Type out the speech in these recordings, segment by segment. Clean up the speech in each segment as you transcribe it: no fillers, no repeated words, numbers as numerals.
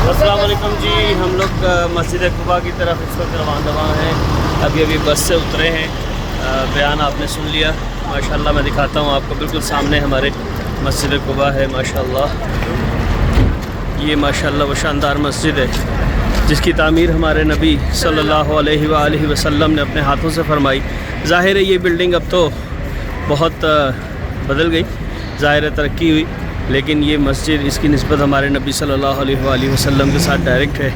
अस्सलाम वालेकुम जी। हम लोग मस्जिद कुबा की तरफ इस वक्त रवाना हैं। अभी बस से उतरे हैं। बयान आपने सुन लिया। माशाल्लाह मैं दिखाता हूँ आपको। बिल्कुल सामने हमारे मस्जिद कुबा है। माशाल्लाह ये माशाल्लाह वो शानदार मस्जिद है जिसकी तामीर हमारे नबी सल्लल्लाहु अलैहि वसल्लम ने अपने हाथों से फरमाई। ज़ाहिर है ये बिल्डिंग अब तो बहुत बदल गई, ज़ाहिर है तरक्की हुई, लेकिन ये मस्जिद इसकी निस्बत हमारे नबी सल्लल्लाहु अलैहि वसल्लम के साथ डायरेक्ट है।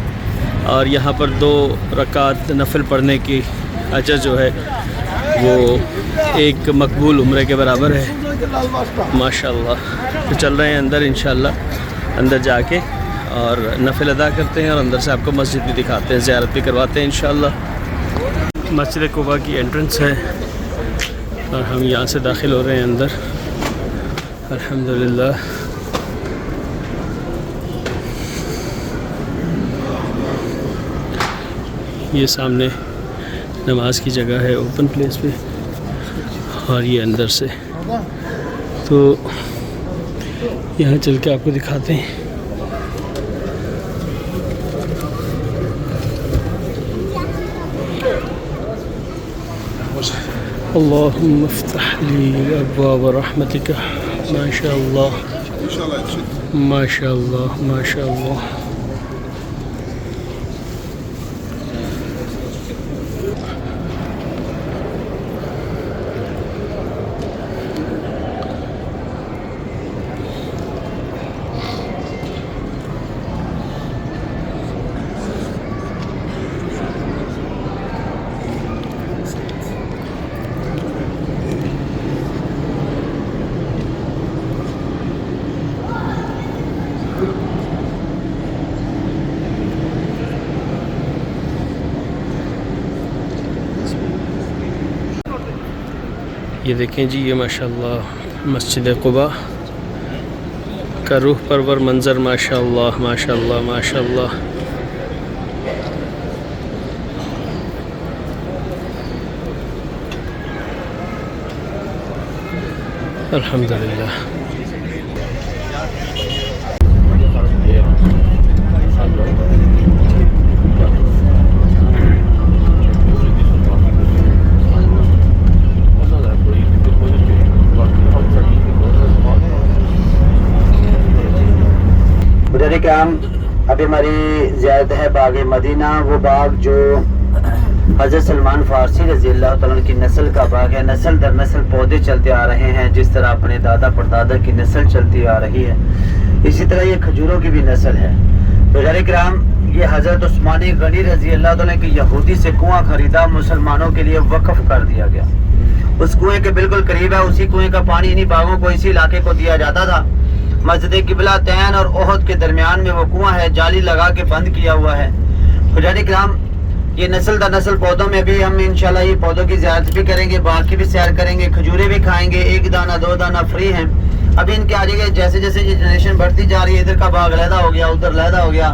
और यहाँ पर 2 रकात नफल पढ़ने की अजर जो है वो एक मकबूल उम्रे के बराबर है। माशाल्लाह। तो चल रहे हैं अंदर, इंशाल्लाह अंदर जाके और नफल अदा करते हैं और अंदर से आपको मस्जिद भी दिखाते हैं, ज़ियारत भी करवाते हैं इंशाल्लाह। मस्जिद कुबा की एंट्रेंस है और हम यहाँ से दाखिल हो रहे हैं अंदर। अल्हम्दुलिल्लाह। ये सामने नमाज की जगह है ओपन प्लेस पे, और ये अंदर से। तो यहाँ चल के आपको दिखाते हैं। अल्लाहुम्मा इफ्तह ली अब्वाब रहमतिका। माशाअल्लाह माशाअल्लाह माशाअल्लाह। ये देखें जी, ये माशाल्लाह मस्जिद कुबा का रूह परवर मंज़र। माशाल्लाह माशाल्लाह माशाल्लाह। अल्हम्दुलिल्लाह। अभी हमारी ज़ियारत है बाग मदीना, वो बाग जो हज़रत सलमान फ़ारसी रज़ी अल्लाह तआला की नस्ल का बाग है। नस्ल दर नस्ल पौधे चलते आ रहे हैं, जिस तरह अपने दादा परदादा की नस्ल चलती आ रही है, इसी तरह ये खजूरों की भी नस्ल है। बुज़ुर्ग किराम, ये हज़रत उस्मान गनी रज़ी अल्लाह तआला की यहूदी से कुआं खरीदा, मुसलमानों के लिए वक्फ कर दिया गया। उस कुएं के बिल्कुल करीब है। उसी कुएं का पानी इन्हीं बागों को, इसी इलाके को दिया जाता था। मस्जिद किबला तैन और ओहद के दरमियान में वो कुआं है, जाली लगा के बंद किया हुआ है। बुज़ुर्ग किराम, ये नस्ल दर नस्ल पौधों में भी हम इंशाल्लाह ये पौधों की ज़ियारत भी करेंगे, बाग की भी सैर करेंगे, खजूरें भी खाएंगे। 1 दाना 2 दाना फ्री हैं। अभी इनके आगे जैसे जैसे ये जनरेशन बढ़ती जा रही है, इधर का बाग लहदा हो गया, उधर लहदा हो गया,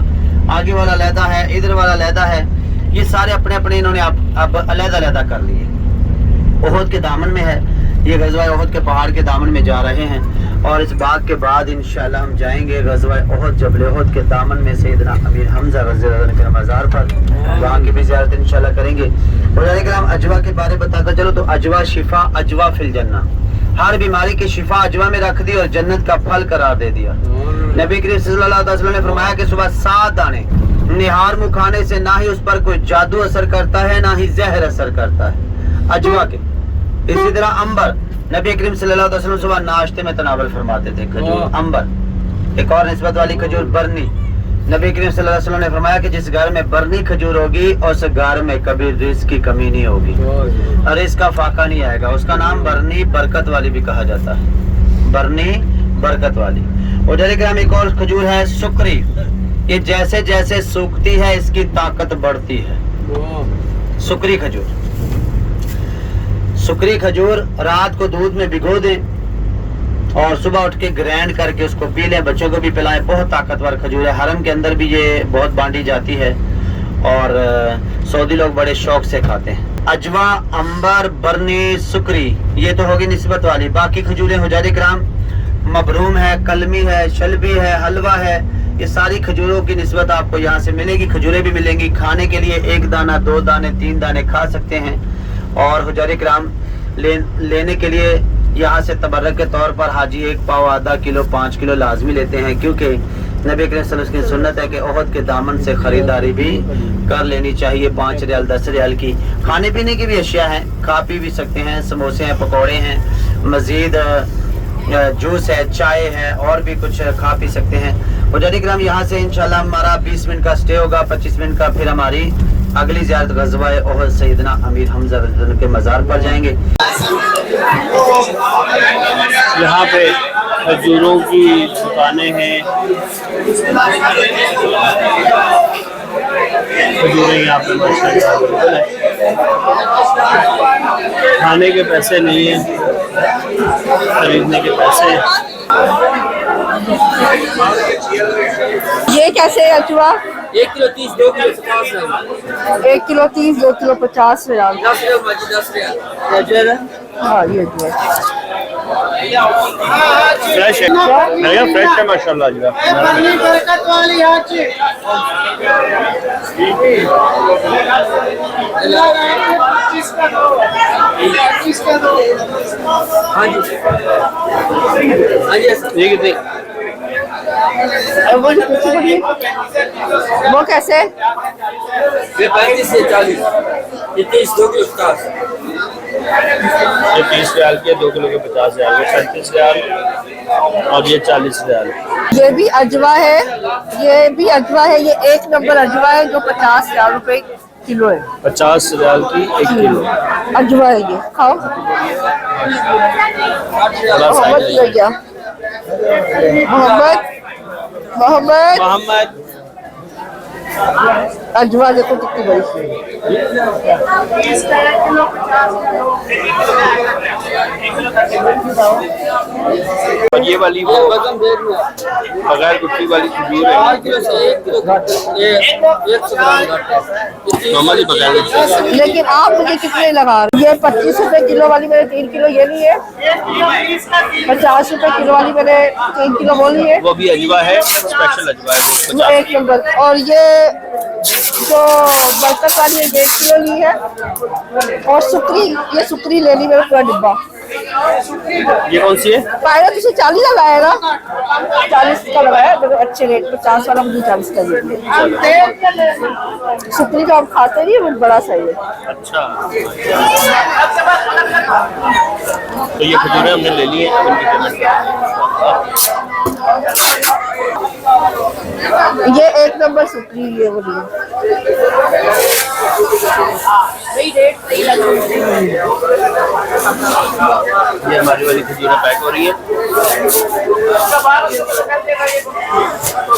आगे वाला लहदा है, इधर वाला लहदा है। ये सारे अपने अपने इन्होंने अब अलहदा अलहदा कर लिए। ओहद के दामन में है ये, गज़वा ओहद के पहाड़ के दामन में जा रहे हैं। और इस बाग के बाद इंशाल्लाह हम जाएंगे गज़वा ओहद, जबल ओहद के दामन में सैयदना अमीर हमजा रज़ी अल्लाह अन्हु के मज़ार पर, वहाँ की भी ज़ियारत इंशाल्लाह करेंगे। और हम अजवा के बारे बताता चलो तो अजवा शिफा, अजवा फिल जन्ना, हर बीमारी की शिफा अजवा में रख दी और जन्नत का फल करार दे दिया। नबी करीम सल्लल्लाहु अलैहि वसल्लम ने फरमाया कि सुबह 7 दाने निहार मुँह खाने से ना ही उस पर कोई जादू असर करता है, ना ही जहर असर करता है, अजवा के। इसी तरह अंबर, नबी करीम सल्लल्लाहु अलैहि वसल्लम सुबह नाश्ते में तनावल फरमाते थे खजूर, अंबर। एक और निस्बत वाली खजूर बरनी, नबी करीम सल्लल्लाहु अलैहि वसल्लम ने फरमाया कि जिस घर में बरनी खजूर होगी उस घर में कभी रिज़्क़ की कमी नहीं होगी और इसका फाका नहीं आएगा। उसका नाम बरनी बरकत वाली भी कहा जाता है, बरनी बरकत वाली। और जैसे एक और खजूर है सुकरी, ये जैसे जैसे सूखती है इसकी ताकत बढ़ती है। सुकरी खजूर, सुकरी खजूर रात को दूध में भिगो दें और सुबह उठ के ग्राइंड करके उसको पी लें, बच्चों को भी पिलाएं। बहुत ताकतवर खजूर है। हरम के अंदर भी ये बहुत बांटी जाती है और सऊदी लोग बड़े शौक से खाते हैं। अजवा, अंबर, बरनी, सुकरी, ये तो होगी निस्बत वाली। बाकी खजूरें हुजारे किराम मबरूम है, कलमी है, शलबी है, हलवा है, ये सारी खजूरों की निस्बत आपको यहाँ से मिलेगी। खजूरें भी मिलेंगी, खाने के लिए 1 दाना 2 दाने 3 दाने खा सकते हैं। और हुजूर किराम लेने के लिए यहाँ से तबर्रक के तौर पर हाजी 1 पाव, आधा किलो, 5 किलो लाजमी लेते हैं, क्योंकि नबी करीम सल्लल्लाहु अलैहि वसल्लम की सुन्नत है कि ओहद के दामन से खरीदारी भी कर लेनी चाहिए। 5 रियाल 10 रियाल की खाने पीने की भी अशिया हैं, खा पी भी सकते हैं। समोसे हैं, पकौड़े हैं, मजीद जूस है, चाय है, और भी कुछ खा पी सकते हैं। हुजूर किराम यहाँ से इंशाल्लाह हमारा 20 मिनट का स्टे होगा, 25 मिनट का फिर हमारी अगली ज़ियारत ग़ज़वा-ए ओहद सैयदना अमीर हमज़ा रज़ियल्लाहु अन्हु के मज़ार पर जाएंगे। यहाँ पे खजूरों की दुकानें हैं, खजूरें यहाँ पे माशाल्लाह है। खाने के पैसे नहीं हैं, खरीदने के पैसे। ये कैसे है अजवा? 1 किलो 30, 2 किलो 50 रियाल। 1 किलो 30, 2 किलो 50 रियाल। 10 रियाल भाजी, 10 रियाल। हाँ ये जो है फ्रेश है, नहीं फ्रेश है माशाल्लाह जी। हाँ जी, हाँ जी, ये कितनी? वो कैसे? ये 35 से 40, ये 30, 2 किलो 50। ये 30 रियाल की है, 2 किलो के 50 रियाल, ये 35 रियाल और ये 40 रियाल। ये भी अजवा है, ये भी अजवा है। ये 1 नंबर अजवा है जो 50 रियाल रुपए किलो है। 50 रियाल की 1 किलो अजवा है ये, खाओ। बड़ा साइज मोहम्मद है। ले गया, मोहम्मद मोहम्मद अजवा देखो कितनी बड़ी। और ये वाली वो बगैर गुट्टी वाली खजूर है। 4 किलो से 1 किलो ये 100 ग्राम घाटा है। मोहम्मद ही बगैर गुट्टी। लेकिन आप मुझे कितने लगा रहे हो? ये 25 रुपए किलो वाली मैंने 3 किलो ये ली है, 50 रुपए किलो वाली मैंने 3 किलो वो ली है। वो भी अजवा है, स्पेशल अजवा है वो वो 1 नंबर। और ये जो बरकत वाली है 1 किलो ली है। और सुकरी, ये सुकरी ले ली मैंने पूरा डिब्बा। ये कौन सी है? पहले तुझे 40 लगाया ना, 40 का लगाया तो अच्छे रेट, 50 वाला मुझे 40 का दे दिया। सुकरी का आप खाते नहीं, वो बड़ा सही है। अच्छा, तो ये खजूरें हमने ले ली हैं, उनकी पेमेंट। ये 1 नंबर सुकरी है वो ली। ये हमारी वाली खजूरें पैक हो रही है।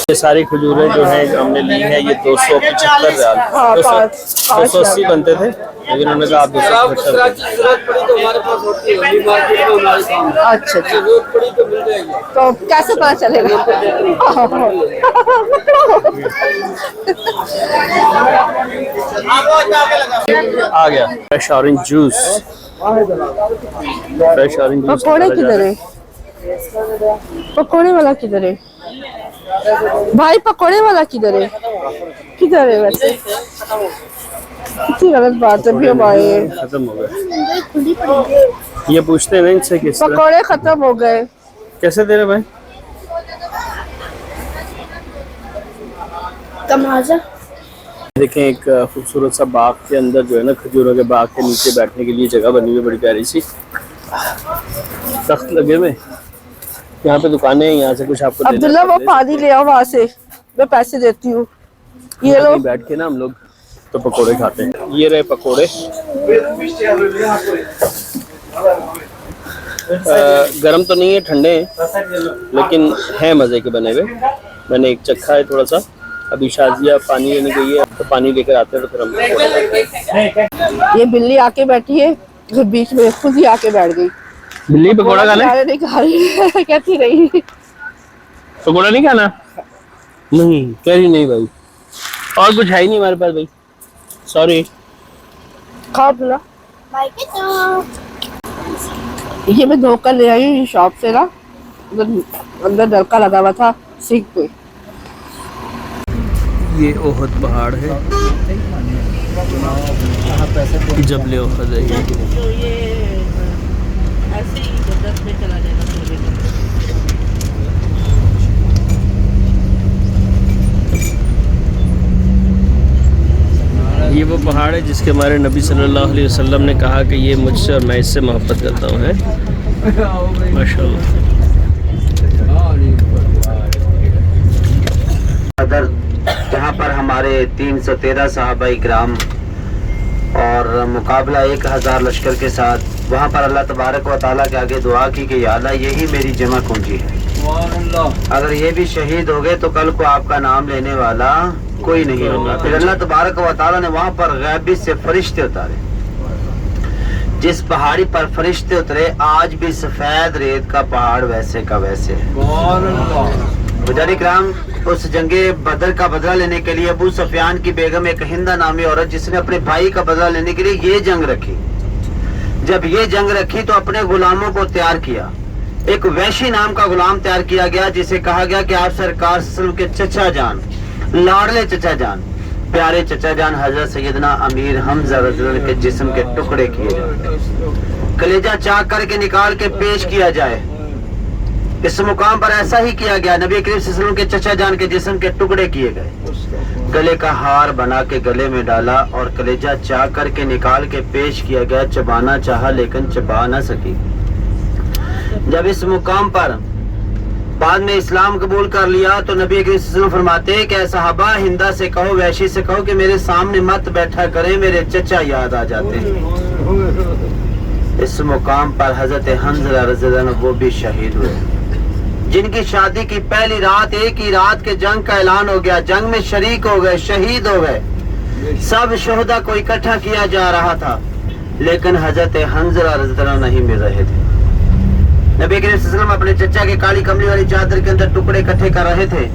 ये सारी खजूरें जो है हमने ली है, ये 275 रियाल, हाँ, 280 बनते थे, लेकिन उन्होंने कहा आप 275। जरूरत पड़ी तो हमारे पास होती है, अभी मार्केट में हमारे काम है। अच्छा अच्छा, जरूरत पड़ी तो मिल जाएगी। तो कैसे पता चलेगा? आ गया fresh orange juice. Fresh orange juice पकौड़े किधर है? पकौड़े वाला किधर है भाई? पकौड़े वाला किधर है? किधर है वैसे? कितनी गलत बात है। भी हम आए हैं, खत्म हो गए। ये पूछते हैं ना इनसे किस तरह पकौड़े खत्म हो गए। कैसे दे रहे भाई? तमाजा देखें, एक खूबसूरत सा बाग के अंदर जो है ना, खजूरों के बाग के नीचे बैठने के लिए जगह बनी हुई, बड़ी प्यारी सी, तख्त लगे हुए। यहाँ पे दुकानें हैं, यहाँ से कुछ आपको अब्दुल्ला वो पानी ले आओ वहाँ से, मैं पैसे देती हूँ। ये लो, बैठ के ना हम लोग तो पकोड़े खाते हैं। ये रहे पकोड़े, गरम तो नहीं है, ठंडे हैं, लेकिन है मज़े के बने हुए। मैंने एक चखा है थोड़ा सा। अभी शाजिया पानी लेने गई है, तो पानी लेकर आते हैं तो फिर हम। ये बिल्ली आके बैठी है फिर बीच में, खुद ही आके बैठ गई। बिल्ली पकोड़ा खाना? नहीं खा रही कहती रही पकोड़ा नहीं खाना? नहीं कह रही नहीं भाई, और कुछ है ही नहीं हमारे पास भाई, सॉरी। खाओ बुला। ये मैं धोकर ले आई हूँ शॉप से ना, अंदर नलका लगा हुआ था सिंक पे, ये ओहद पहाड़ है, जबले ओहद है ये। जो ये ऐसे ही 10 में चला जाएगा थोड़ी देर में। ये वो पहाड़ है जिसके हमारे नबी सल्लल्लाहु अलैहि वसल्लम ने कहा कि ये मुझसे और मैं इससे मोहब्बत करता हूँ, है माशाल्लाह। जहाँ पर हमारे 313 सहाबा इकराम और मुकाबला 1000 लश्कर के साथ, वहाँ पर अल्लाह तबारक व तआला के आगे दुआ की कि या अल्लाह यही मेरी जमा कुंजी है, अगर ये भी शहीद हो गए तो कल को आपका नाम लेने वाला कोई नहीं होगा। फिर अल्लाह तबारक व तआला ने वहाँ पर गैबी से फरिश्ते उतारे। जिस पहाड़ी पर फरिश्ते उतरे आज भी सफेद रेत का पहाड़ वैसे का वैसे है। बुजुर्ग इकराम, उस जंगे बदर का बदला लेने के लिए अबू सुफियान की बेगम एक हिंदा नामी औरत, जिसने अपने भाई का बदला लेने के लिए ये जंग रखी, जब ये जंग रखी तो अपने गुलामों को तैयार किया। एक वैशी नाम का गुलाम तैयार किया गया, जिसे कहा गया कि आप सरकार के चचा जान, लाडले चचा जान, प्यारे चचा जान हजरत सैयदना अमीर हमजा रज़ियल्लाहु के जिस्म के टुकड़े किए जाए, कलेजा चाक करके निकाल के पेश किया जाए। इस मुकाम पर ऐसा ही किया गया। नबी करीम सल्लल्लाहु अलैहि वसल्लम के चचा जान के जिस्म के टुकड़े किए गए, गले का हार बना के गले में डाला और कलेजा चाक करके निकाल के पेश किया गया। चबाना चाहा लेकिन चबा न सकी। जब इस मुकाम पर बाद में इस्लाम कबूल कर लिया तो नबी करीम सल्लल्लाहु अलैहि वसल्लम फरमाते कि सहाबा, हिंदा से कहो, वैशी से कहो कि मेरे सामने मत बैठा करें, मेरे चचा याद आ जाते हैं। इस मुकाम पर हजरत हंज़ला रज़ियल्लाहु अन्हु वो भी शहीद हुए, जिनकी शादी की पहली रात, एक ही रात के जंग का ऐलान हो गया, जंग में शरीक हो गए, शहीद हो गए। सब शोहदा को इकट्ठा किया जा रहा था, लेकिन हजरत हंज़ला रज़ियल्लाहु अन्हु नहीं मिल रहे थे। नबी करीम सल्लल्लाहु अलैहि वसल्लम अपने चचा के काली कमली वाली चादर के अंदर टुकड़े इकट्ठे कर रहे थे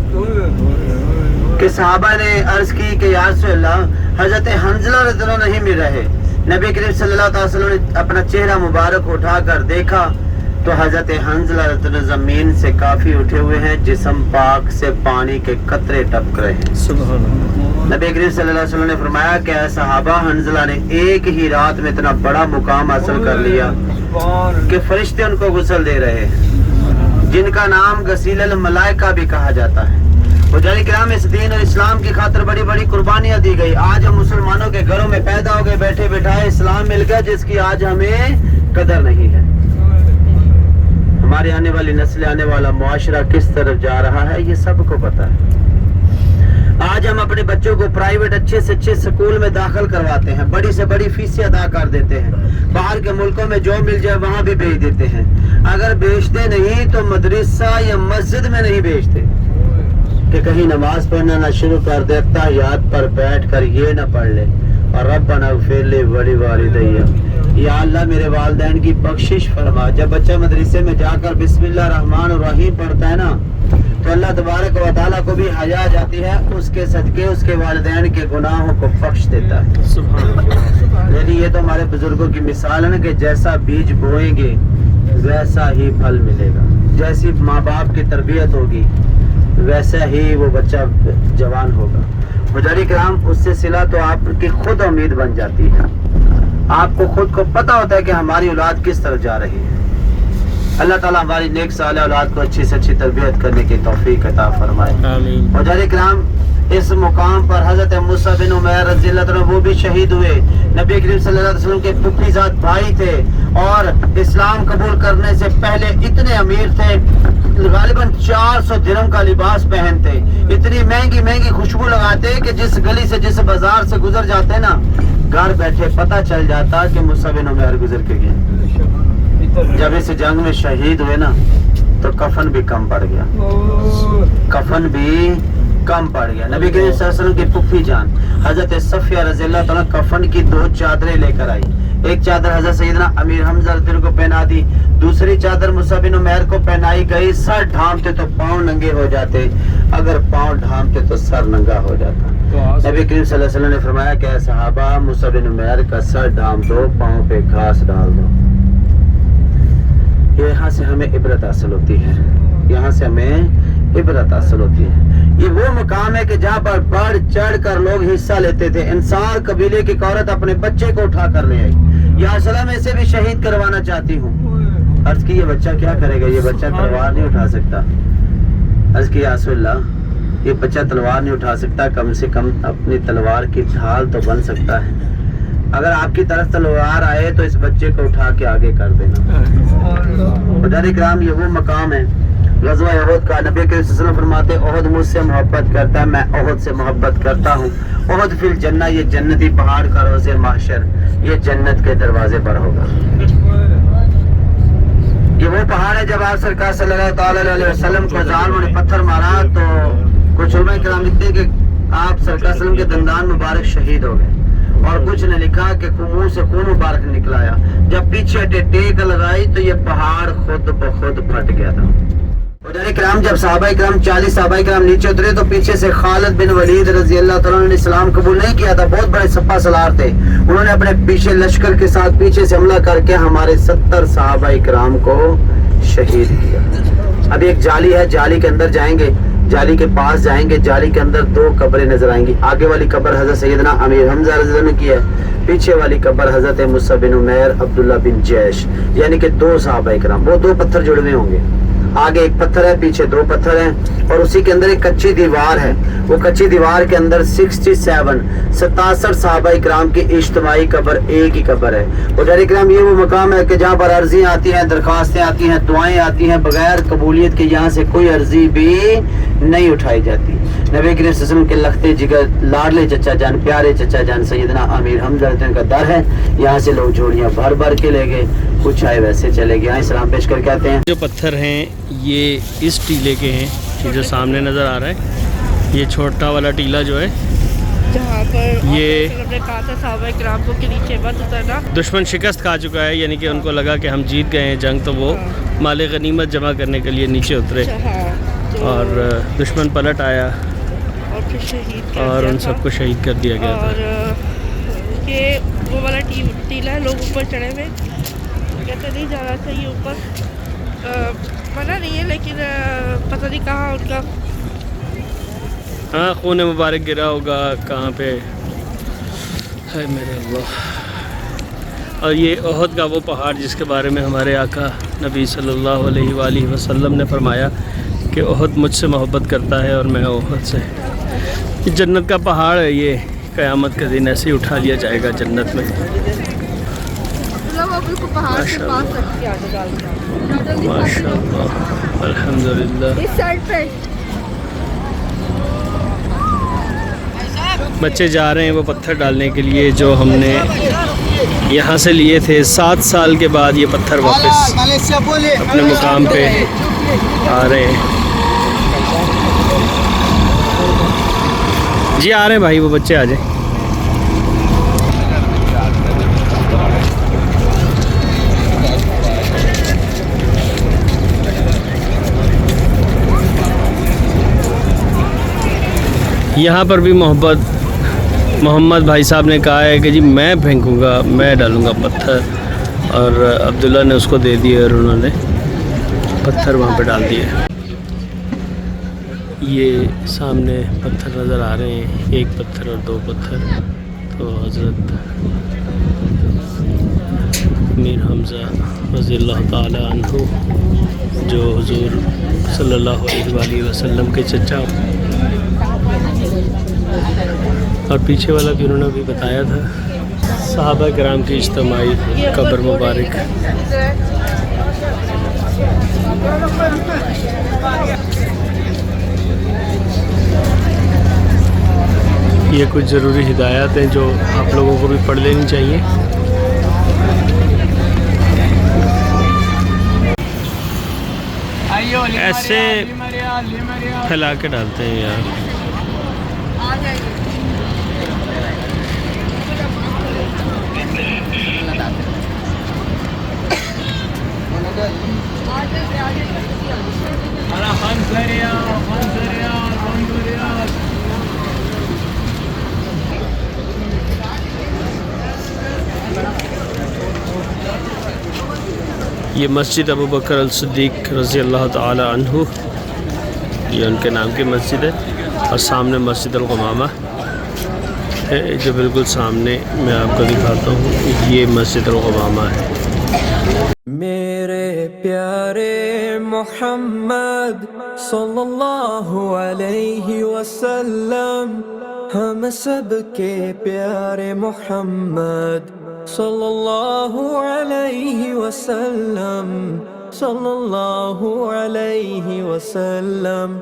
कि सहाबा ने अर्ज की कि या रसूल अल्लाह, हजरत हंज़ला रज़ियल्लाहु अन्हु नहीं मिल रहे। नबी करीम सल्लल्लाहु अलैहि वसल्लम ने अपना चेहरा मुबारक उठाकर देखा तो हजरत हंज़ला जमीन से काफी उठे हुए हैं, जिस्म पाक से पानी के कतरे टपक रहे हैं। सुभान अल्लाह। नबी करीम सल्लल्लाहु अलैहि वसल्लम ने फरमाया कि सहाबा, हंज़ला ने एक ही रात में इतना बड़ा मुकाम हासिल कर लिया कि फरिश्ते उनको गुस्ल दे रहे हैं, जिनका नाम गसीलल मलाइका भी कहा जाता है। बुजुर्ग किराम, इस दीन और इस्लाम की खातिर बड़ी बड़ी कुर्बानियां दी गई। आज हम मुसलमानों के घरों में पैदा हो गए, बैठे बैठाए इस्लाम मिल गया, जिसकी आज हमें कदर नहीं है। हमारे आने वाली नस्ल, आने वाला मुआशरा किस तरफ जा रहा है ये सबको पता है। आज हम अपने बच्चों को प्राइवेट अच्छे से अच्छे स्कूल में दाखिल करवाते हैं, बड़ी से बड़ी फीसें अदा कर देते हैं, बाहर के मुल्कों में जो मिल जाए वहां भी भेज देते हैं। अगर भेजते नहीं तो मदरसा या मस्जिद में नहीं भेजते कि कहीं नमाज पढ़ना ना शुरू कर दे, तहियात पर बैठ कर ये न पढ़ ले और रब्बना इग़फिर ली वली वालिदैया, या अल्लाह मेरे वालिदैन की बख्शिश फरमा। जब बच्चा मदरसे में जाकर बिस्मिल्लाह रहमान रहीम पढ़ता है ना, तो अल्लाह तबारक व तआला को भी हया आ जाती है, उसके सदके उसके वालिदैन के गुनाहों को बख्श देता है। यानी ये तो हमारे बुजुर्गों की मिसाल है ना कि जैसा बीज बोएंगे वैसा ही फल मिलेगा, जैसी माँ बाप की तरबियत होगी वैसा ही वो बच्चा जवान होगा। बुजुर्ग किराम, उससे सिला तो आपकी खुद उम्मीद बन जाती है, आपको खुद को पता होता है कि हमारी औलाद किस तरफ जा रही है। अल्लाह ताला हमारी नेक साले औलाद को अच्छी से अच्छी तरबियत करने की तौफीक अता फरमाए। आमीन। बुजुर्ग किराम, इस मुकाम पर हजरत मूसा बिन उमैर रज़ियल्लाहु अन्हु वो भी शहीद हुए। नबी करीम सल्लल्लाहु अलैहि वसल्लम के फुफीज़ाद भाई थे और इस्लाम कबूल करने से पहले इतने अमीर थे, गालिबन 400 दिरहम का लिबास पहनते, इतनी महंगी महंगी खुशबू लगाते कि जिस गली से जिस बाजार से गुजर जाते ना, घर बैठे पता चल जाता कि मूसा बिन उमैर गुजर के गए। जब इस जंग में शहीद हुए ना तो कफन भी कम पड़ गया, कफन भी कम पड़ गया। नबी करीम सल्लल्लाहु अलैहि वसल्लम की फूफी जान हजरत सफिया रज़ियल्लाहु अन्हा कफन की 2 चादरें लेकर आई। एक चादर हजरत सैयदना अमीर हमजा रज़ियल्लाहु को पहना दी, दूसरी चादर मूसा बिन उमैर को पहनाई गई। सर ढांपते तो पाँव नंगे हो जाते, अगर पाँव ढांपते तो सर नंगा हो जाता। नबी करीम सल्लल्लाहु अलैहि वसल्लम ने फरमाया कि सहाबा, मूसा बिन उमैर का सर ढांप दो, पाँव पे घास डाल दो। यहाँ से हमें इबरत हासिल होती है, यहाँ से हमें इबरत हासिल होती है। ये वो मुकाम है कि जहाँ पर बढ़ चढ़ कर लोग हिस्सा लेते थे। इंसार कबीले की औरत अपने बच्चे को उठा कर ले आई। या सलाम ऐसे भी शहीद करवाना चाहती हूँ। अर्ज की ये बच्चा क्या करेगा, ये बच्चा तलवार नहीं उठा सकता। अर्ज की यासुल्लाह, ये बच्चा तलवार नहीं उठा सकता, कम से कम अपनी तलवार की ढाल तो बन सकता है। अगर आपकी तरफ तलवार आए तो इस बच्चे को उठा के आगे कर देना। खुदार इकराम, ये वो मकाम है ग़ज़वा उहद का। नबी करीम सल्लल्लाहु अलैहि वसल्लम फरमाते, उहद मुझसे मोहब्बत करता है, मैं उहद से मोहब्बत करता हूँ। उहद फिल जन्नह, ये जन्नती पहाड़ का रोज़े महशर, ये जन्नत के दरवाजे पर होगा। ये वो पहाड़ है जब आप सरकार सल्लल्लाहु अलैहि वसल्लम को जालिमों ने पत्थर मारा तो कुछ उलमा किराम लिखते हैं कि आप सरकार सल्लल्लाहु अलैहि वसल्लम के दंदान मुबारक शहीद हो गए, और कुछ ने लिखा कि मुंह से खून मुबारक निकलाया। जब पीछे टेक लगाई तो ये पहाड़ खुद ब खुद फट गया था। इकराम, जब साहबा-ए-किराम 40 साहबा-ए-किराम नीचे उतरे तो पीछे से खालिद बिन वलीद रजी अल्लाह तआला ने इस्लाम कबूल नहीं किया था। बहुत बड़े सप्पा सलार थे। उन्होंने अपने पीछे लश्कर के साथ पीछे से हमला करके हमारे 70 साहबा-ए-किराम को शहीद किया। अब एक जाली है, जाली के अंदर जाएंगे, जाली के पास जाएंगे, जाली के अंदर 2 कब्रें नजर आएंगी। आगे वाली कब्र हजरत सैयदना अमीर हमजा रज़ी अल्लाह ने की है, पीछे वाली कब्र हजरत मुसा बिन उमैर अब्दुल्ला बिन जैश, यानी कि 2 साहबा-ए-किराम। वो 2 पत्थर जुड़े हुए होंगे, आगे एक पत्थर है, पीछे 2 पत्थर हैं, और उसी के अंदर एक कच्ची दीवार है। वो कच्ची दीवार के अंदर 67 साहबा-ए-किराम की इज्तिमाई कब्र एक ही कब्र है। उधर इकराम, ये वो मकाम है कि जहाँ पर अर्जियाँ आती हैं, दरखास्तें आती हैं, दुआएं आती हैं, बगैर कबूलियत के यहाँ से कोई अर्जी भी नहीं उठाई जाती। नबी करीम सल्लल्लाहु अलैहि वसल्लम के लखते जिगर लाडले चचा जान, प्यारे चचा जान सैयदना अमीर हमजा का दर है। यहाँ से लोग जोड़ियाँ भर भर के ले गए, कुछ आए वैसे चले गए। यहाँ सलाम पेश करके आते हैं। जो पत्थर हैं ये इस टीले के हैं, ये जो सामने नज़र आ रहा है, ये छोटा वाला टीला जो है, जहाँ पर ये हमने कहा था साहबा-ए-किराम को के नीचे मत उतरना। दुश्मन शिकस्त खा चुका है, यानी कि उनको लगा कि हम जीत गए हैं जंग, तो वो माल गनीमत जमा करने के लिए नीचे उतरे, और दुश्मन पलट आया और फिर शहीद और उन सबको शहीद कर दिया गया था। और ये वो वाला टीला है, लोग ऊपर चढ़े हुए, कहते नहीं जाना चाहिए ऊपर, मना नहीं है, लेकिन पता नहीं कहाँ उनका हाँ खून मुबारक गिरा होगा कहाँ पे है मेरे अल्लाह। और ये उहद का वो पहाड़ जिसके बारे में हमारे आका नबी सल्लल्लाहु अलैहि वसल्लम ने फरमाया कि उहद मुझसे मोहब्बत करता है और मैं उहद से। ये जन्नत का पहाड़ है, ये क़यामत के दिन ऐसे ही उठा लिया जाएगा जन्नत में। माशाअल्लाह, अल्हम्दुलिल्लाह। इस साइड पे बच्चे जा रहे हैं वो पत्थर डालने के लिए जो हमने यहाँ से लिए थे। 7 साल के बाद ये पत्थर वापस अपने मुकाम पे आ रहे हैं। जी आ रहे हैं भाई, वो बच्चे आ जाए। यहाँ पर भी मोहम्मद भाई साहब ने कहा है कि जी मैं फेंकूँगा, मैं डालूँगा पत्थर, और अब्दुल्ला ने उसको दे दिए और उन्होंने पत्थर वहाँ पे डाल दिए। ये सामने पत्थर नज़र आ रहे हैं, 1 पत्थर और 2 पत्थर। तो हज़रत मीर हमज़ा रज़ी अल्लाह ताला अन्हु जो हुज़ूर सल्लल्लाहु अलैहि वसल्लम के चचा, और पीछे वाला भी उन्होंने अभी बताया था, सहाबा-ए-किराम की इज्तिमाई कब्र मुबारक। ये कुछ ज़रूरी हिदायत हैं जो आप लोगों को भी पढ़ लेनी चाहिए। ऐसे फैला के डालते हैं यार। ये मस्जिद अबू बकर अल सिद्दीक रज़ी अल्लाह ताला अन्हु, ये उनके नाम की मस्जिद है। और सामने मस्जिद अल-ग़मामा है, जो बिल्कुल सामने मैं आपको दिखाता हूँ, ये मस्जिद अल-ग़मामा है। मेरे प्यारे मोहम्मद सल्लल्लाहु अलैहि वसल्लम, हम सब के प्यारे मोहम्मद सल्लल्लाहु अलैहि वसल्लम, सल्लल्लाहु अलैहि वसल्लम।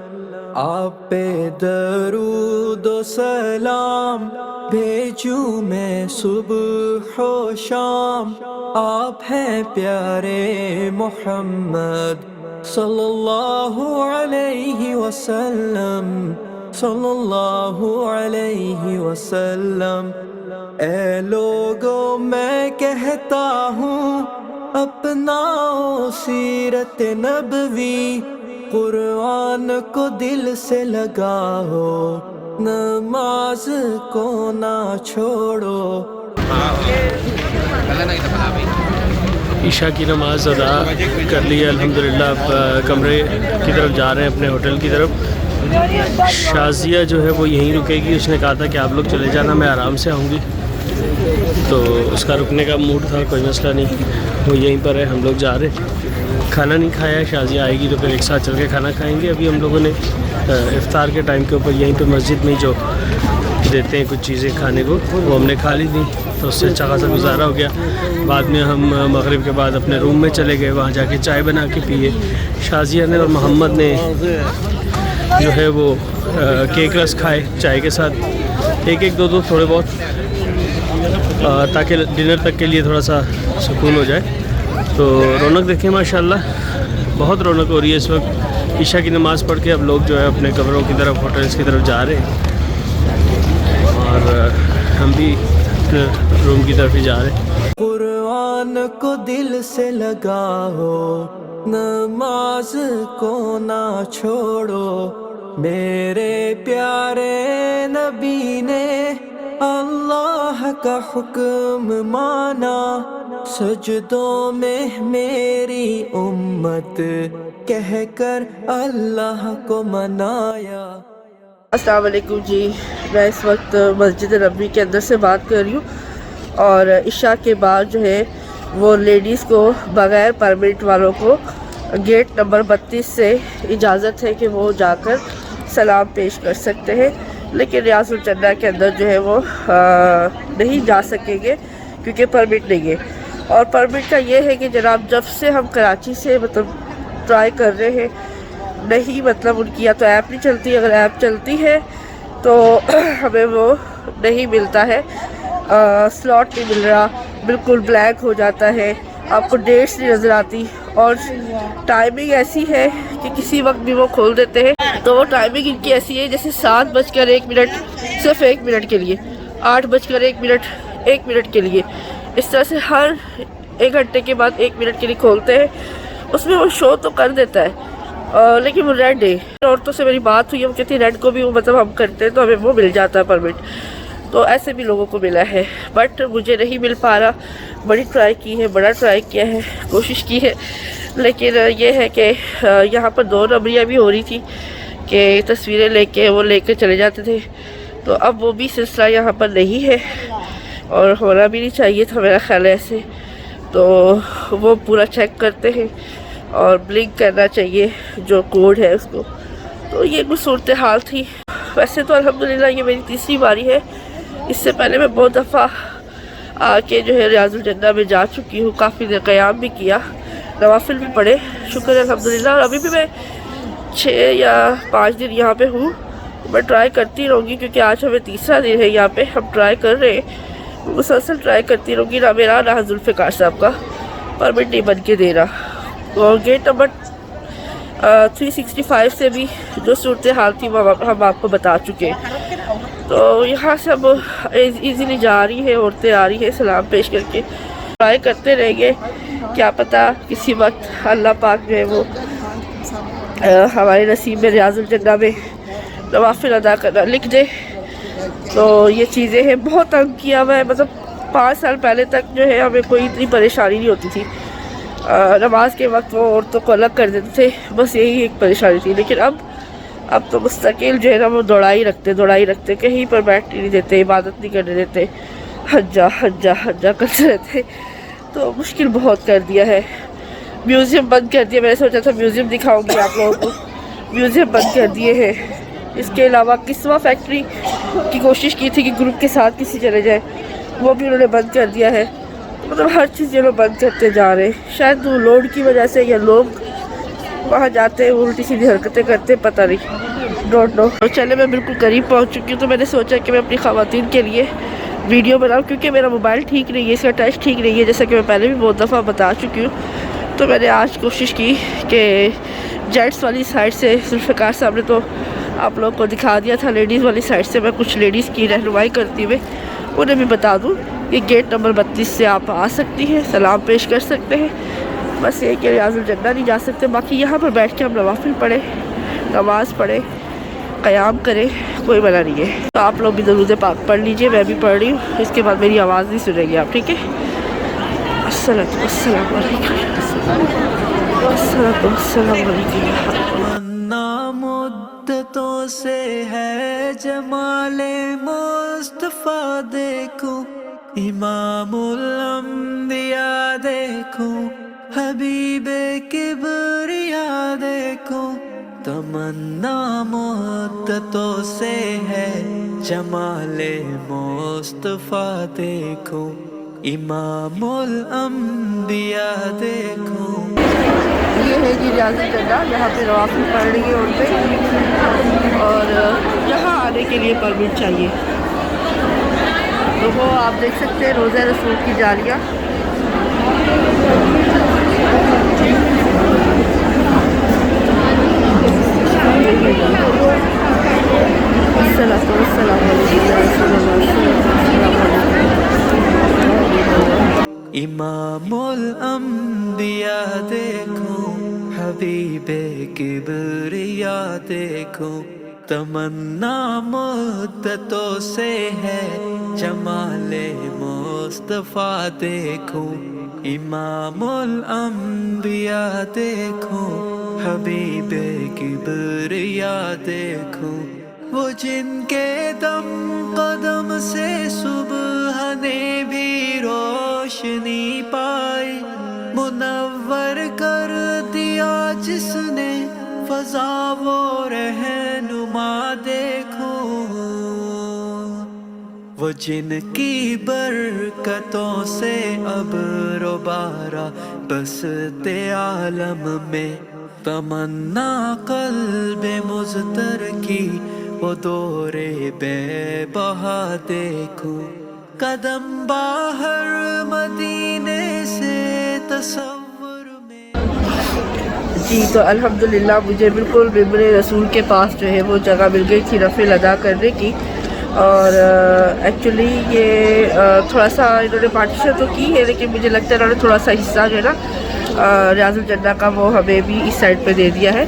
आप पे दरूद व सलाम भेजूं मैं सुबह हो शाम, आप हैं प्यारे मोहम्मद सल्लल्लाहु अलैहि वसल्लम, सल्लल्लाहु अलैहि वसल्लम। ऐ लोगों मैं कहता हूँ अपनाओ सीरत नबवी, कुरान को दिल से लगाओ, नमाज को ना छोड़ो। ईशा की नमाज़ अदा कर ली है अल्हम्दुलिल्लाह। अब कमरे की तरफ जा रहे हैं, अपने होटल की तरफ। शाजिया जो है वो यहीं रुकेगी, उसने कहा था कि आप लोग चले जाना, मैं आराम से आऊँगी, तो उसका रुकने का मूड था, कोई मसला नहीं, वो यहीं पर है। हम लोग जा रहे हैं, खाना नहीं खाया है, शाजिया आएगी तो फिर एक साथ चल के खाना खाएंगे। अभी हम लोगों ने इफ्तार के टाइम के ऊपर यहीं पे मस्जिद में जो देते हैं कुछ चीज़ें खाने को, वो हमने खा ली थी, तो उससे अच्छा खासा गुजारा हो गया। बाद में हम मगरिब के बाद अपने रूम में चले गए, वहाँ जाके चाय बना के पिए। शाजिया ने और मोहम्मद ने जो है वो केक रस खाए चाय के साथ, एक एक दो दो थोड़े बहुत, ताकि डिनर तक के लिए थोड़ा सा सुकून हो जाए। तो रौनक देखें माशाल्लाह, बहुत रौनक हो रही है इस वक्त। ईशा की नमाज़ पढ़ के अब लोग जो है अपने कमरों की तरफ, होटल्स की तरफ जा रहे हैं, और हम भी अपने रूम की तरफ ही जा रहे हैं। कुरान को दिल से लगाओ, नमाज को ना छोड़ो। मेरे प्यारे नबी ने अल्लाह का हुक्म माना, सजदों में मेरी उम्मत कहकर अल्लाह को मनाया। अस्सलाम वालेकुम जी, मैं इस वक्त मस्जिद नबी के अंदर से बात कर रही हूँ, और इशा के बाद जो है वो लेडीज़ को बग़ैर परमिट वालों को गेट नंबर 32 से इजाज़त है कि वो जाकर सलाम पेश कर सकते हैं, लेकिन रियाजुल जन्नह के अंदर जो है वो नहीं जा सकेंगे क्योंकि परमिट नहीं है। और परमिट का ये है कि जनाब, जब से हम कराची से मतलब ट्राई कर रहे हैं, नहीं मतलब उनकी या तो ऐप नहीं चलती, अगर ऐप चलती है तो हमें वो नहीं मिलता है, स्लॉट नहीं मिल रहा, बिल्कुल ब्लैंक हो जाता है, आपको डेट्स नहीं नज़र आती, और टाइमिंग ऐसी है कि किसी वक्त भी वो खोल देते हैं। तो वो टाइमिंग इनकी ऐसी है जैसे 7:01 सिर्फ 1 मिनट के लिए, 8:01 1 मिनट के लिए, इस तरह से हर 1 घंटे के बाद 1 मिनट के लिए खोलते हैं। उसमें वो शो तो कर देता है, लेकिन वो रेड है। औरतों से मेरी बात हुई, हम कहती हैं रेड को भी वो मतलब हम करते हैं तो हमें वो मिल जाता है परमिट। तो ऐसे भी लोगों को मिला है, बट मुझे नहीं मिल पा रहा। बड़ी ट्राई की है, बड़ा ट्राई किया है, कोशिश की है, लेकिन ये है कि यहाँ पर 2 नंबरियाँ भी हो रही थी कि तस्वीरें लेके वो लेके चले जाते थे, तो अब वो भी सिलसिला यहाँ पर नहीं है, और होना भी नहीं चाहिए था मेरा ख्याल है ऐसे। तो वो पूरा चेक करते हैं और ब्लिंक करना चाहिए जो कोड है उसको। तो ये कुछ सूरत हाल थी। वैसे तो अल्हम्दुलिल्लाह ये मेरी तीसरी बारी है, इससे पहले मैं बहुत दफ़ा आके जो है रियाजुल जन्नह में जा चुकी हूँ, काफ़ी देर क़याम भी किया, नवाफिल भी पढ़े, शुक्र है अल्हम्दुलिल्लाह। और अभी भी मैं 6 या 5 दिन यहाँ पे हूँ, मैं ट्राई करती रहूँगी क्योंकि आज हमें तीसरा दिन है यहाँ पे, हम ट्राई कर रहे हैं, मुसलसल ट्राई करती रहूँगी। ना मेरा ना जुल्फ़िकार साहब का परमिट नहीं बन के दे रहा। और गेट नंबर 365 से भी जो सूरत हाल थी वो हम आपको बता चुके हैं। तो यहाँ से अब इजीली जा रही है, औरतें आ रही है सलाम पेश करके, ट्राई करते रहेंगे, क्या पता किसी वक्त अल्लाह पाक जो है वो हमारे नसीब में रियाजुल जन्नह में नवाफिल अदा करना लिख दे। तो ये चीज़ें हैं, बहुत तंग किया हुआ है, मतलब 5 साल पहले तक जो है हमें कोई इतनी परेशानी नहीं होती थी, नमाज के वक्त वो औरतों को अलग कर देते थे, बस यही एक परेशानी थी। लेकिन अब अब तो मुस्तकिल जो है ना वो दौड़ाई रखते, कहीं पर बैठने नहीं देते, इबादत नहीं करने देते, हज्जा करते रहते। तो मुश्किल बहुत कर दिया है। म्यूज़ियम बंद कर दिया, मैंने सोचा था म्यूज़ियम दिखाऊंगी आप लोगों को, म्यूज़ियम बंद कर दिए हैं। इसके अलावा किस्वा फैक्ट्री की कोशिश की थी कि ग्रुप के साथ किसी चले जाए, वो भी उन्होंने बंद कर दिया है। मतलब हर चीज़ ये लोग बंद करते जा रहे हैं, शायद वो लोड की वजह से, या लोग वहाँ जाते हैं उल्टी सीधी हरकतें करते, पता नहीं, डोंट नो। तो चले मैं बिल्कुल करीब पहुँच चुकी हूँ, तो मैंने सोचा कि मैं अपनी ख़वातीन के लिए वीडियो बनाऊँ, क्योंकि मेरा मोबाइल ठीक नहीं है, इसका टच ठीक नहीं है, जैसा कि मैं पहले भी बहुत दफ़ा बता चुकी हूँ। तो मैंने आज कोशिश की कि जेंट्स वाली साइड से जुल्फ़िकार साहब ने तो आप लोग को दिखा दिया था, लेडीज़ वाली साइड से मैं कुछ लेडीज़ की रहनुमाई करती हुए उन्हें भी बता दूँ कि गेट नंबर 32 से आप आ सकती हैं, सलाम पेश कर सकते हैं। बस ये कि रियाजुल जन्नत नहीं जा सकते, बाकी यहाँ पर बैठ के हम नवाफिल पढ़े, नमाज़ पढ़े, क़याम करें, कोई मना नहीं है। तो आप लोग भी दरूद पाक पढ़ लीजिए, मैं भी पढ़ रही हूँ, इसके बाद मेरी आवाज़ नहीं सुनेंगे आप, ठीक है। अस्सलाम मन्ना मुद्दतों से है जमाले मुस्तफ़ा देखूं, इमामुल अंबिया देखूं, हबीबे किबरिया देखूं। तमन्ना मुद्दतों से है जमाले मुस्तफ़ा देखूं, इमामुल अंबिया देखूं। ये है जी रियाजुल जन्नत, यहाँ पे नवाफिल पढ़ रही है औरतें, और यहाँ आने के लिए परमिट चाहिए। तो वो आप देख सकते हैं रोज़ा रसूल की जारिया। इमामुल अंबिया देखूं, हबीबे किबरिया देखूं। तमन्ना मुद्दतों से है जमाले मुस्तफ़ा देखूं, इमामुल अंबिया देखूं, हबीबे किबरिया देखूं। वो जिनके दम कदम से सुबह ने भी रोशनी पाई, मुनव्वर कर दिया जिसने फज़ा वो रहनुमा देखो। वो जिनकी बरकतों से अब रोबारा बसते आलम में, तमन्ना क़ल्बे मुज़तर की वो दौरे बेबहा देखूं। कदम बाहर मदीने से तसव्वुर में। जी तो अल्हम्दुलिल्लाह मुझे बिल्कुल मिंबर रसूल के पास जो है वो जगह मिल गई थी नफ़िल अदा करने की। और एक्चुअली ये थोड़ा सा इन्होंने पार्टीशन तो की है, लेकिन मुझे लगता है इन्होंने थोड़ा सा हिस्सा जो है ना रियाजुल जन्नत का वो हमें भी इस साइड पे दे दिया है।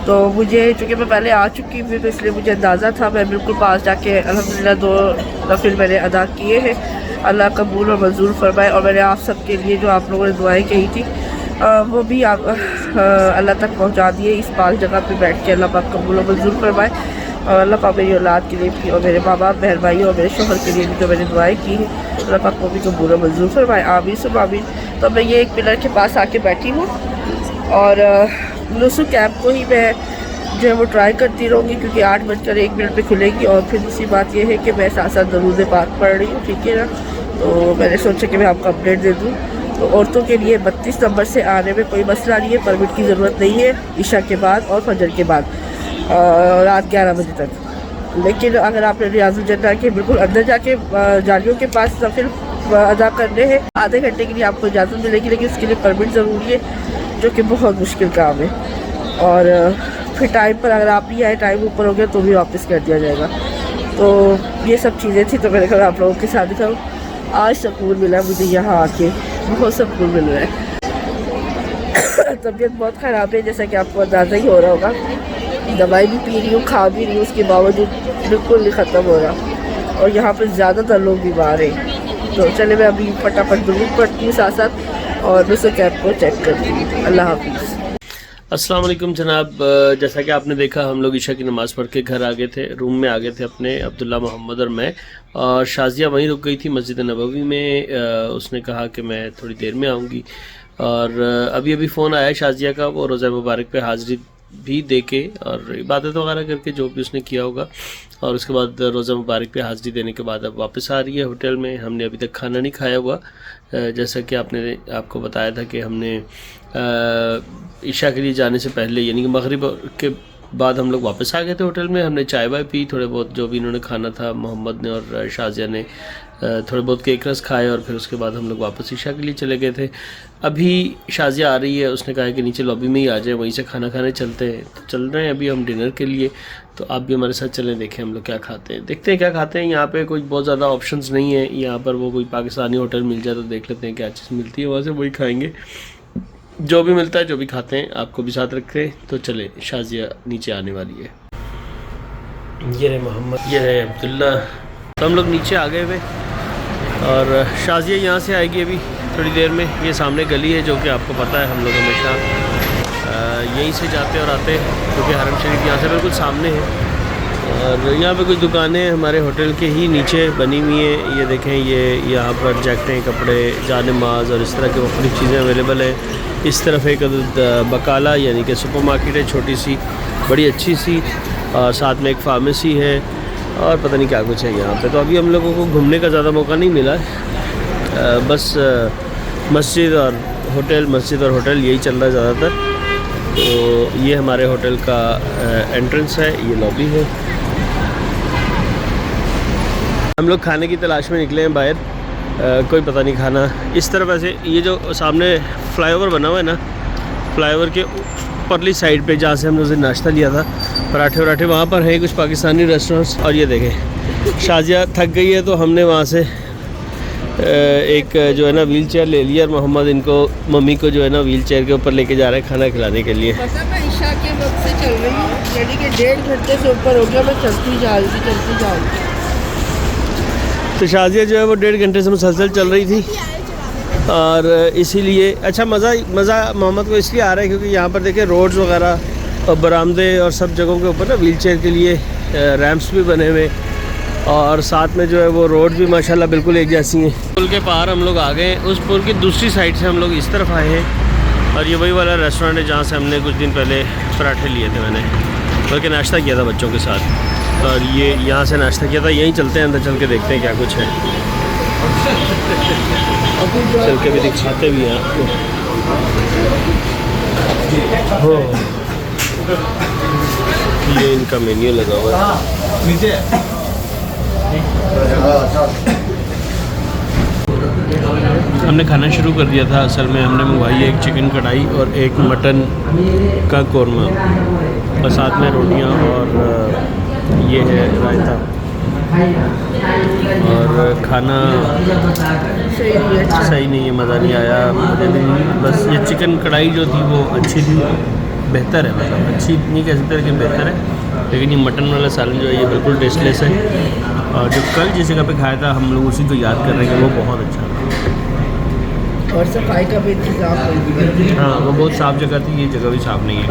तो मुझे चूँकि मैं पहले आ चुकी थी तो इसलिए मुझे अंदाज़ा था, मैं बिल्कुल पास जाके अल्हम्दुलिल्लाह 2 नफ़िल मैंने अदा किए हैं। अल्लाह कबूल और मंजूर फरमाए। और मैंने आप सब के लिए जो आप लोगों ने दुआएं कही थी वो भी आप अल्लाह तक पहुंचा दिए। इस पाक जगह पे बैठ के अल्लाह पाक कबूल और मंजूर फरमाए। और अल्लाह पाक मेरी औलाद के लिए भी और मेरे माँ बाप बहन भाई और मेरे शोहर के लिए भी जो मैंने दुआएं की है अल्लाह पाक को भी कबूल और मंजूर फरमाए। आमीन सुम्मा आमीन। तो मैं ये एक पिलर के पास आके बैठी हूँ और नुसु कैंप को ही मैं जो है वो ट्राई करती रहूँगी, क्योंकि 8:01 पे खुलेगी। और फिर दूसरी बात यह है कि मैं साथ साथ दरूद पाक पढ़ रही हूँ, ठीक है ना। तो मैंने सोचा कि मैं आपको अपडेट दे दूँ। तो औरतों के लिए 32 नंबर से आने में कोई मसला नहीं है, परमिट की ज़रूरत नहीं है इशा के बाद और फजर के बाद रात 11 बजे तक। लेकिन अगर आपने रियाजुल जन्नत के बिल्कुल अंदर जाके जालियों के पास नफिल अदा करने हैं, आधे घंटे के लिए आपको इजाज़त मिलेगी, लेकिन उसके लिए परमिट ज़रूरी है, जो कि बहुत मुश्किल काम है। और फिर टाइम पर अगर आप ही आए, टाइम ऊपर हो गया तो भी वापस कर दिया जाएगा। तो ये सब चीज़ें थी, तो मैंने कहा आप लोगों के साथ दिखाऊँ। आज सुकून मिला मुझे यहाँ आके, बहुत सुकून मिल रहा है। तबीयत बहुत ख़राब है, जैसा कि आपको अंदाज़ा ही हो रहा होगा। दवाई भी पी रही हूँ, खा भी रही हूँ, उसके बावजूद बिल्कुल नहीं ख़त्म हो रहा। और यहाँ पर ज़्यादातर लोग बीमार हैं। तो चले मैं अभी फटाफट दुरूद पढ़ती हूँ साथ साथ और दूसरे कैब को चेक करती हूँ। अल्लाह हाफिज़। अस्सलाम वालेकुम जनाब। जैसा कि आपने देखा हम लोग ईशा की नमाज़ पढ़ के घर आ गए थे, रूम में आ गए थे अपने, अब्दुल्ला, मोहम्मद और मैं। और शाजिया वहीं रुक गई थी मस्जिद नबवी में। उसने कहा कि मैं थोड़ी देर में आऊँगी। और अभी फ़ोन आया शाजिया का, वो रोज़ा मुबारक पे हाज़िरी भी दे के और इबादत वगैरह करके जो भी उसने किया होगा, और उसके बाद रोज़ा मुबारक पे हाज़िरी देने के बाद अब वापस आ रही है होटल में। हमने अभी तक खाना नहीं खाया हुआ, जैसा कि आपको बताया था कि हमने ईशा के लिए जाने से पहले यानी कि मगरिब के बाद हम लोग वापस आ गए थे होटल में। हमने चाय वाय पी, थोड़े बहुत जो भी इन्होंने खाना था, मोहम्मद ने और शाजिया ने थोड़े बहुत केक रस खाए, और फिर उसके बाद हम लोग वापस ईशा के लिए चले गए थे। अभी शाजिया आ रही है, उसने कहा है कि नीचे लॉबी में ही आ जाए, वहीं से खाना खाने चलते हैं। तो चल रहे हैं अभी हम डिनर के लिए, तो आप भी हमारे साथ चलें, देखें हम लोग क्या खाते हैं, देखते हैं क्या खाते हैं। यहाँ पे कोई बहुत ज़्यादा ऑप्शंस नहीं है, यहाँ पर वो कोई पाकिस्तानी होटल मिल जाए तो देख लेते हैं क्या चीज़ मिलती है, वहाँ से वही खाएँगे। जो भी मिलता है, जो भी खाते हैं, आपको भी साथ रखते हैं। तो चले, शाजिया नीचे आने वाली है। ये है मोहम्मद, ये है अब्दुल्ला। तो हम लोग नीचे आ गए हुए, और शाजिया यहाँ से आएगी अभी थोड़ी देर में। ये सामने गली है जो कि आपको पता है, हम लोग हमेशा यहीं से जाते और आते हैं, क्योंकि हरम शरीफ यहाँ से बिल्कुल सामने है। और यहाँ पे कुछ दुकानें हमारे होटल के ही नीचे बनी हुई हैं। ये देखें, ये यहाँ पर जैकेटें, कपड़े, जानमाज और इस तरह की मुख्तलिफ़ चीज़ें अवेलेबल है। इस तरफ एक बकाला यानी कि सुपर मार्केट है, छोटी सी, बड़ी अच्छी सी, और साथ में एक फार्मेसी है, और पता नहीं क्या कुछ है यहाँ पे। तो अभी हम लोगों को घूमने का ज़्यादा मौका नहीं मिला, बस मस्जिद और होटल यही चल रहा है ज़्यादातर। तो ये हमारे होटल का एंट्रेंस है, ये लॉबी है। हम लोग खाने की तलाश में निकले हैं बाहर, कोई पता नहीं खाना। इस तरफ ऐसे ये जो सामने फ्लाईओवर बना हुआ है ना, फ्लाईओवर के ऊपरली साइड पे जहाँ से हम लोग नाश्ता लिया था, पराठे वहाँ पर हैं कुछ पाकिस्तानी रेस्टोरेंट्स। और ये देखें, शाजिया थक गई है तो हमने वहाँ से एक जो है ना व्हील चेयर ले लिया, और मोहम्मद इनको, मम्मी को जो है ना व्हील चेयर के ऊपर लेके जा रहे हैं खाना खिलाने के लिए। पता मैं ईशा के वक्त से चल रही हूँ, यानी कि 1.5 घंटे से ऊपर हो गया, मैं चलती जा रही थी। तो शाजिया जो है वो 1.5 घंटे से मुसलसल चल रही थी, और इसीलिए अच्छा मज़ा मोहम्मद को इसलिए आ रहा है क्योंकि यहाँ पर देखें रोड्स वगैरह और बरामदे और सब जगहों के ऊपर ना व्हील चेयर के लिए रैम्प्स भी बने हुए, और साथ में जो है वो रोड भी माशाल्लाह बिल्कुल एक जैसी हैं। पुल के पार हम लोग आ गए, उस पुल की दूसरी साइड से हम लोग इस तरफ आए हैं, और ये वही वाला रेस्टोरेंट है जहाँ से हमने कुछ दिन पहले पराठे लिए थे, मैंने बल्कि नाश्ता किया था बच्चों के साथ। और ये यहाँ से नाश्ता किया था, यहीं चलते हैं, अंदर चल के देखते हैं क्या कुछ है, चल के भी दिखाते भी हैं आपको। हो ये इनका मेन्यू लगा हुआ है नीचे। हमने खाना शुरू कर दिया था, असल में हमने मंगवाई है एक चिकन कढ़ाई और एक मटन का कौरमा, और साथ में रोटियां, और ये है रायता। और खाना सही नहीं है, मज़ा नहीं आया मुझे भी। बस ये चिकन कढ़ाई जो थी वो अच्छी थी, बेहतर है, मतलब अच्छी नहीं कह सकते लेकिन बेहतर है। लेकिन ये मटन वाला सालन जो है ये बिल्कुल टेस्टलेस है, और जो कल जिस जगह पे खाया था हम लोग उसी को याद कर रहे हैं कि वो बहुत अच्छा था, और सफाई का भी इंतजाम। हाँ, वो बहुत साफ़ जगह थी, ये जगह भी साफ़ नहीं है।